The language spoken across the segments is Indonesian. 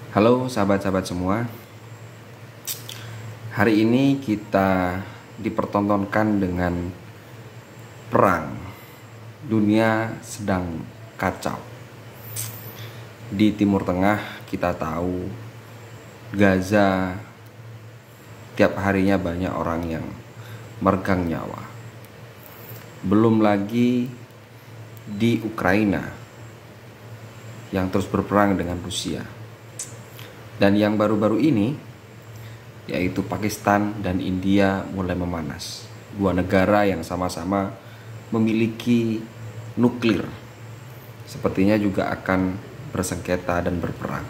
Halo sahabat-sahabat semua. Hari ini kita dipertontonkan dengan perang. Dunia sedang kacau. Di Timur Tengah kita tahu Gaza tiap harinya banyak orang yang meregang nyawa. Belum lagi di Ukraina yang terus berperang dengan Rusia. Dan yang baru-baru ini yaitu Pakistan dan India mulai memanas. Dua negara yang sama-sama memiliki nuklir sepertinya juga akan bersengketa dan berperang.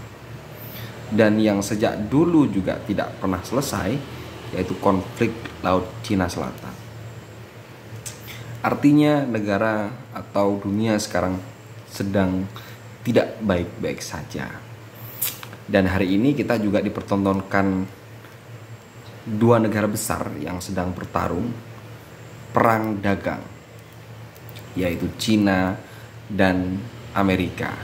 Dan yang sejak dulu juga tidak pernah selesai, yaitu konflik Laut Cina Selatan. Artinya negara atau dunia sekarang sedang tidak baik-baik saja. Dan hari ini kita juga dipertontonkan dua negara besar yang sedang bertarung perang dagang, yaitu Cina dan Amerika.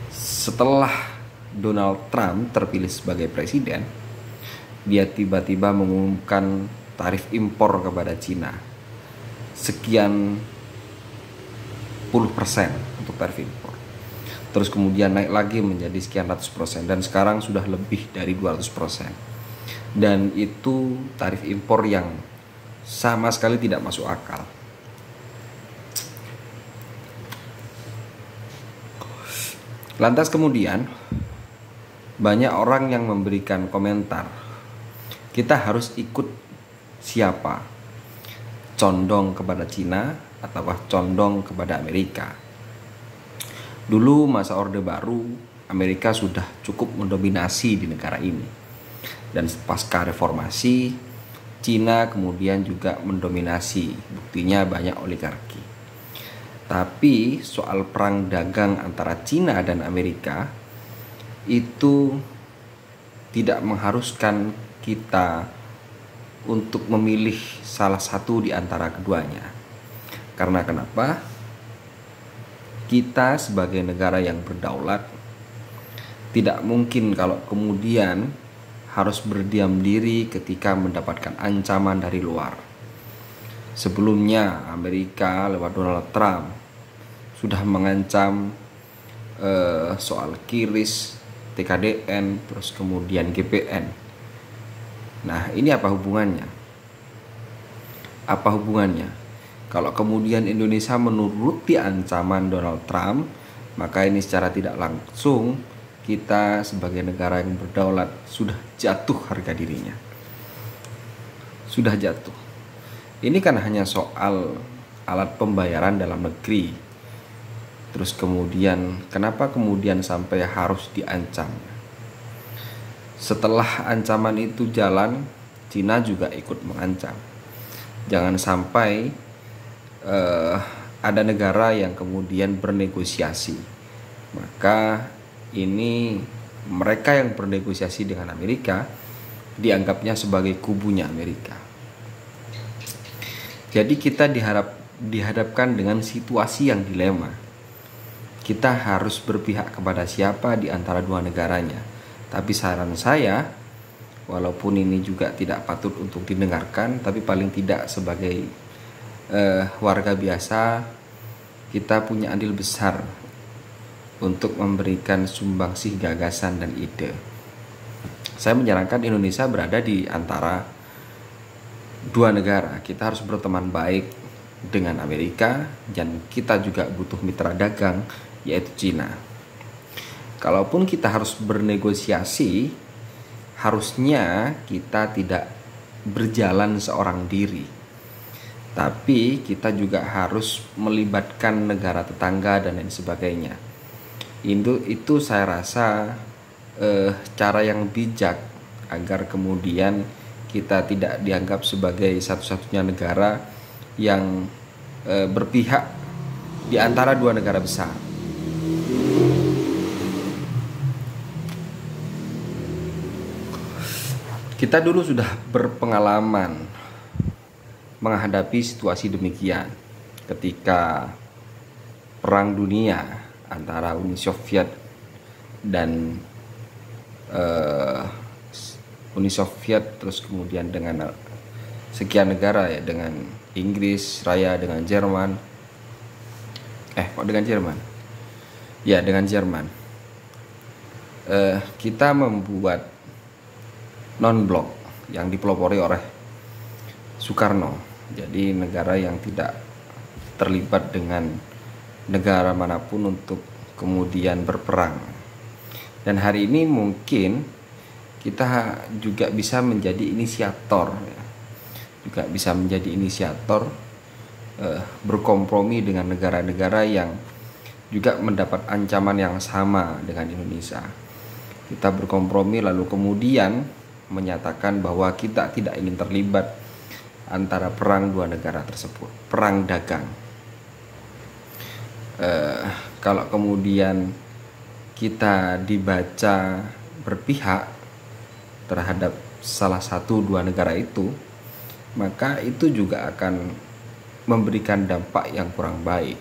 Setelah Donald Trump terpilih sebagai presiden, dia tiba-tiba mengumumkan tarif impor kepada Cina sekian puluh persen untuk tarif impor. Terus kemudian naik lagi menjadi sekian ratus persen, dan sekarang sudah lebih dari 200%. Dan itu tarif impor yang sama sekali tidak masuk akal. Lantas kemudian banyak orang yang memberikan komentar, kita harus ikut siapa? Condong kepada Cina atau condong kepada Amerika? Dulu masa Orde Baru, Amerika sudah cukup mendominasi di negara ini. Dan pasca reformasi, Cina kemudian juga mendominasi. Buktinya banyak oligarki. Tapi soal perang dagang antara Cina dan Amerika itu tidak mengharuskan kita untuk memilih salah satu di antara keduanya. Karena kenapa? Kita sebagai negara yang berdaulat tidak mungkin kalau kemudian harus berdiam diri ketika mendapatkan ancaman dari luar. Sebelumnya Amerika lewat Donald Trump sudah mengancam soal QRIS, TKDN, terus kemudian GPN. Nah, ini apa hubungannya? Apa hubungannya? Kalau kemudian Indonesia menuruti ancaman Donald Trump, maka ini secara tidak langsung kita sebagai negara yang berdaulat sudah jatuh harga dirinya. Sudah jatuh. Ini kan hanya soal alat pembayaran dalam negeri. Terus kemudian kenapa kemudian sampai harus diancam? Setelah ancaman itu jalan, Cina juga ikut mengancam. Jangan sampai ada negara yang kemudian bernegosiasi. Maka ini mereka yang bernegosiasi dengan Amerika dianggapnya sebagai kubunya Amerika. Jadi kita dihadapkan dengan situasi yang dilema. Kita harus berpihak kepada siapa di antara dua negaranya. Tapi saran saya, walaupun ini juga tidak patut untuk didengarkan, tapi paling tidak sebagai warga biasa, kita punya andil besar untuk memberikan sumbangsih gagasan dan ide. Saya menyarankan Indonesia berada di antara dua negara. Kita harus berteman baik dengan Amerika, dan kita juga butuh mitra dagang, yaitu Cina. Kalaupun kita harus bernegosiasi, harusnya kita tidak berjalan seorang diri, tapi kita juga harus melibatkan negara tetangga dan lain sebagainya. Itu saya rasa cara yang bijak agar kemudian kita tidak dianggap sebagai satu-satunya negara yang berpihak di antara dua negara besar. Kita dulu sudah berpengalaman menghadapi situasi demikian ketika Perang Dunia antara Uni Soviet dan Uni Soviet, terus kemudian dengan sekian negara ya, dengan Inggris Raya, dengan Jerman, kok dengan Jerman? Ya, dengan Jerman. Kita membuat non-blok yang dipelopori oleh Soekarno. Jadi negara yang tidak terlibat dengan negara manapun untuk kemudian berperang. Dan hari ini mungkin kita juga bisa menjadi inisiator ya. Juga bisa menjadi inisiator berkompromi dengan negara-negara yang juga mendapat ancaman yang sama dengan Indonesia. Kita berkompromi lalu kemudian menyatakan bahwa kita tidak ingin terlibat antara perang dua negara tersebut, perang dagang. Kalau kemudian kita dibaca berpihak terhadap salah satu dua negara itu, maka itu juga akan memberikan dampak yang kurang baik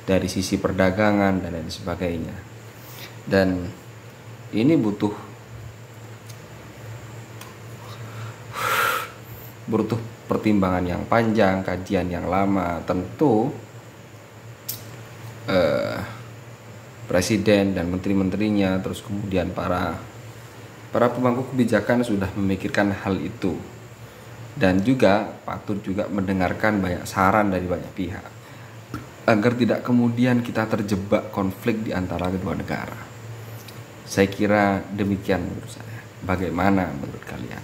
dari sisi perdagangan dan lain sebagainya. Dan ini butuh pertimbangan yang panjang, kajian yang lama. Tentu presiden dan menteri-menterinya, terus kemudian para pemangku kebijakan sudah memikirkan hal itu, dan juga patut juga mendengarkan banyak saran dari banyak pihak agar tidak kemudian kita terjebak konflik di antara kedua negara. Saya kira demikian menurut saya. Bagaimana menurut kalian?